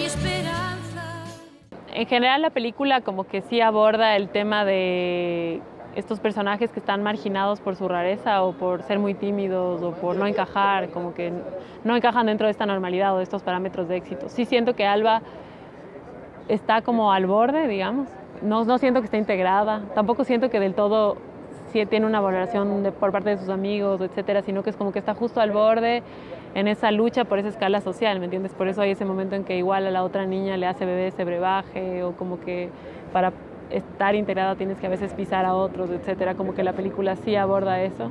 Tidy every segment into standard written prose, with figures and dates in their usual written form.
esperanza. En general la película como que sí aborda el tema de estos personajes que están marginados por su rareza o por ser muy tímidos o por no encajar, como que no encajan dentro de esta normalidad o de estos parámetros de éxito. Sí siento que Alba está como al borde, digamos. No siento que esté integrada, tampoco siento que del todo sí tiene una valoración por parte de sus amigos, etcétera, sino que es como que está justo al borde en esa lucha por esa escala social, ¿me entiendes? Por eso hay ese momento en que igual a la otra niña le hace bebé ese brebaje o como que para estar integrada tienes que a veces pisar a otros, etcétera, como que la película sí aborda eso.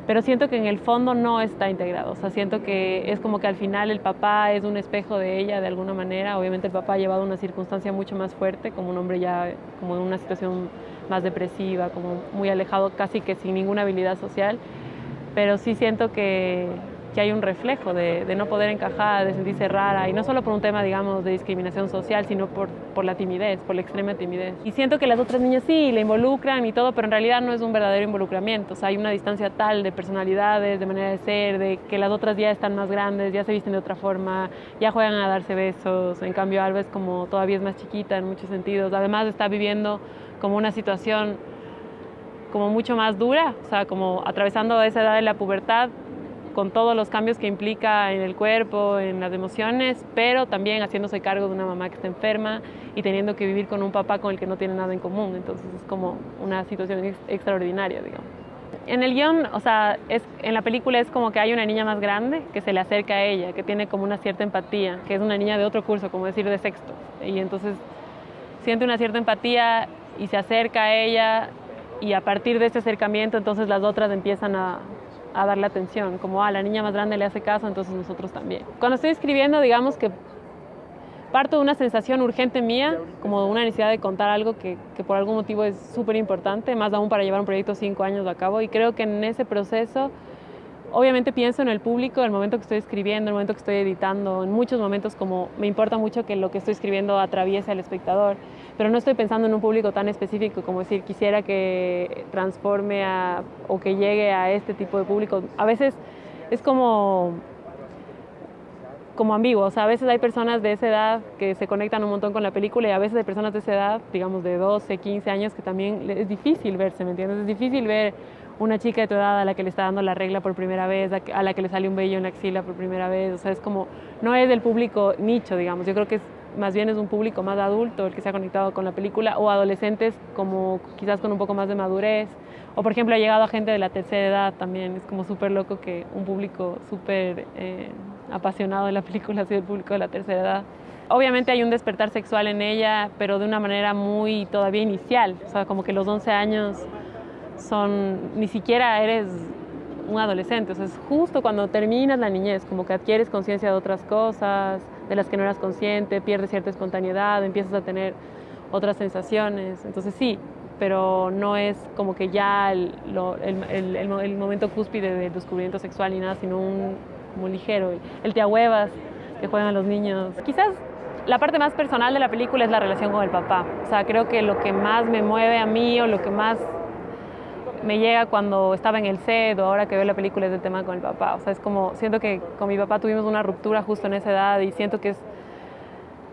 Pero siento que en el fondo no está integrado, o sea, siento que es como que al final el papá es un espejo de ella de alguna manera, obviamente el papá ha llevado una circunstancia mucho más fuerte, como un hombre ya como en una situación más depresiva, como muy alejado, casi que sin ninguna habilidad social, pero sí siento que hay un reflejo de no poder encajar, de sentirse rara, y no solo por un tema, digamos, de discriminación social, sino por la timidez, por la extrema timidez. Y siento que las otras niñas sí, la involucran y todo, pero en realidad no es un verdadero involucramiento, o sea, hay una distancia tal de personalidades, de manera de ser, de que las otras ya están más grandes, ya se visten de otra forma, ya juegan a darse besos, en cambio Alba es como todavía es más chiquita en muchos sentidos, además está viviendo como una situación como mucho más dura, o sea, como atravesando esa edad de la pubertad, con todos los cambios que implica en el cuerpo, en las emociones, pero también haciéndose cargo de una mamá que está enferma y teniendo que vivir con un papá con el que no tiene nada en común. Entonces es como una situación extraordinaria, digamos. En el guión, o sea, en la película es como que hay una niña más grande que se le acerca a ella, que tiene como una cierta empatía, que es una niña de otro curso, como decir de sexto. Y entonces siente una cierta empatía y se acerca a ella y a partir de ese acercamiento entonces las otras empiezan a darle atención, como la niña más grande le hace caso, entonces nosotros también. Cuando estoy escribiendo, digamos que parto de una sensación urgente mía, como una necesidad de contar algo que por algún motivo es súper importante, más aún para llevar un proyecto 5 años a cabo, y creo que en ese proceso obviamente pienso en el público, en el momento que estoy escribiendo, en el momento que estoy editando, en muchos momentos como me importa mucho que lo que estoy escribiendo atraviese al espectador, pero no estoy pensando en un público tan específico como decir quisiera que transforme o que llegue a este tipo de público. A veces es como ambiguo, o sea, a veces hay personas de esa edad que se conectan un montón con la película y a veces hay personas de esa edad, digamos de 12, 15 años, que también es difícil verse, ¿me entiendes? Es difícil ver una chica de tu edad a la que le está dando la regla por primera vez, a la que le sale un vello en la axila por primera vez, o sea, es como, no es del público nicho, digamos, yo creo que más bien es un público más adulto el que se ha conectado con la película, o adolescentes como quizás con un poco más de madurez, o por ejemplo ha llegado a gente de la tercera edad también, es como súper loco que un público súper apasionado de la película ha sido el público de la tercera edad. Obviamente hay un despertar sexual en ella, pero de una manera muy todavía inicial, o sea, como que los 11 años ni siquiera eres un adolescente, o sea, es justo cuando terminas la niñez, como que adquieres conciencia de otras cosas, de las que no eras consciente, pierdes cierta espontaneidad, empiezas a tener otras sensaciones, entonces sí, pero no es como que ya el momento cúspide del descubrimiento sexual ni nada, sino como ligero, el te ahuevas que juegan los niños. Quizás la parte más personal de la película es la relación con el papá, o sea, creo que lo que más me mueve a mí o lo que más me llega cuando estaba en el set o ahora que veo la película es el tema con el papá, o sea, es como, siento que con mi papá tuvimos una ruptura justo en esa edad y siento que es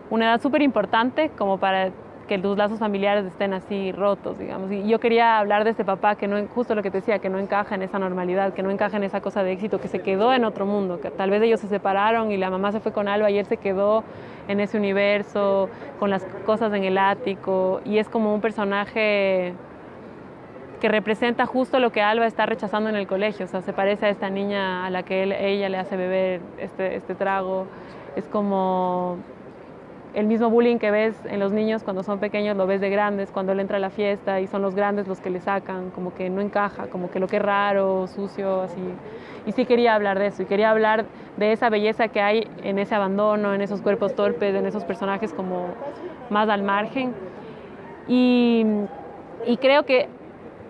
una edad súper importante como para que los lazos familiares estén así rotos, digamos, y yo quería hablar de este papá que no, justo lo que te decía, que no encaja en esa normalidad, que no encaja en esa cosa de éxito, que se quedó en otro mundo, que tal vez ellos se separaron y la mamá se fue con Alba y él se quedó en ese universo, con las cosas en el ático, y es como un personaje que representa justo lo que Alba está rechazando en el colegio, o sea, se parece a esta niña a la que ella le hace beber este trago, es como el mismo bullying que ves en los niños cuando son pequeños, lo ves de grandes, cuando él entra a la fiesta y son los grandes los que le sacan, como que no encaja, como que lo que es raro, sucio, así. Y sí quería hablar de eso, y quería hablar de esa belleza que hay en ese abandono, en esos cuerpos torpes, en esos personajes como más al margen. Y creo que,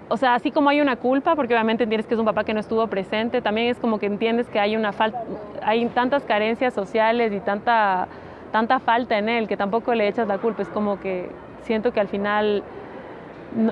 o sea, así como hay una culpa, porque obviamente entiendes que es un papá que no estuvo presente, también es como que entiendes que hay hay tantas carencias sociales y tanta falta en él que tampoco le echas la culpa. Es como que siento que al final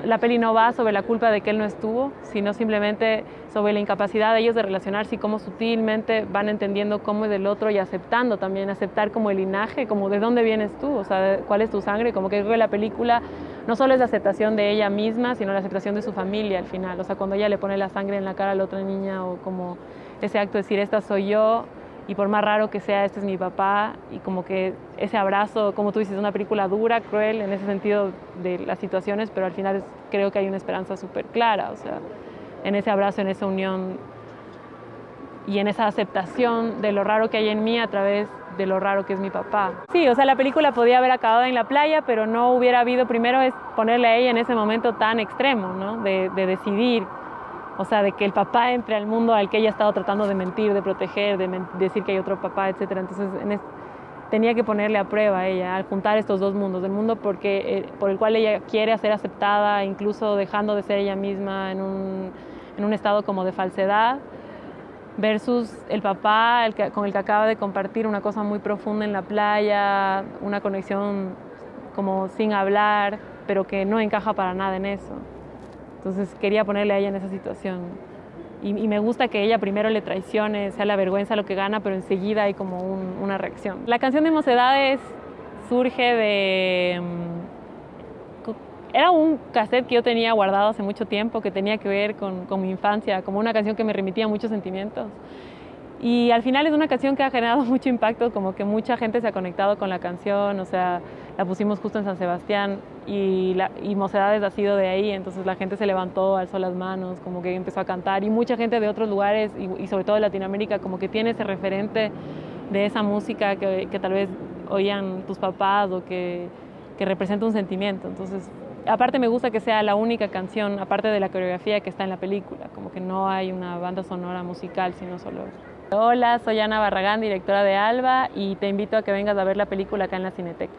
la peli no va sobre la culpa de que él no estuvo, sino simplemente sobre la incapacidad de ellos de relacionarse y cómo sutilmente van entendiendo cómo es del otro y aceptando también, aceptar como el linaje, como de dónde vienes tú, o sea, cuál es tu sangre, como que creo que la película no solo es la aceptación de ella misma, sino la aceptación de su familia al final, o sea, cuando ella le pone la sangre en la cara a la otra niña o como ese acto de decir, esta soy yo, y por más raro que sea, este es mi papá, y como que ese abrazo, como tú dices, es una película dura, cruel en ese sentido de las situaciones, pero al final creo que hay una esperanza súper clara, o sea, en ese abrazo, en esa unión y en esa aceptación de lo raro que hay en mí a través de lo raro que es mi papá. Sí, o sea, la película podía haber acabado en la playa, pero no hubiera habido, primero es ponerle a ella en ese momento tan extremo, ¿no? De decidir. O sea, de que el papá entre al mundo al que ella ha estado tratando de mentir, de proteger, de decir que hay otro papá, etc. Entonces, tenía que ponerle a prueba a ella al juntar estos dos mundos. El mundo por el cual ella quiere ser aceptada, incluso dejando de ser ella misma en un estado como de falsedad, versus el papá con el que acaba de compartir una cosa muy profunda en la playa, una conexión como sin hablar, pero que no encaja para nada en eso. Entonces quería ponerle a ella en esa situación. Y me gusta que ella primero le traicione, sea la vergüenza lo que gana, pero enseguida hay como una reacción. La canción de Mocedades surge de... Era un cassette que yo tenía guardado hace mucho tiempo, que tenía que ver con mi infancia, como una canción que me remitía a muchos sentimientos. Y al final es una canción que ha generado mucho impacto, como que mucha gente se ha conectado con la canción, o sea, la pusimos justo en San Sebastián y Mocedades ha sido de ahí, entonces la gente se levantó, alzó las manos, como que empezó a cantar y mucha gente de otros lugares y sobre todo de Latinoamérica como que tiene ese referente de esa música que tal vez oían tus papás o que representa un sentimiento. Entonces, aparte me gusta que sea la única canción, aparte de la coreografía que está en la película, como que no hay una banda sonora musical, sino solo eso. Hola, soy Ana Barragán, directora de ALBA, y te invito a que vengas a ver la película acá en la Cineteca.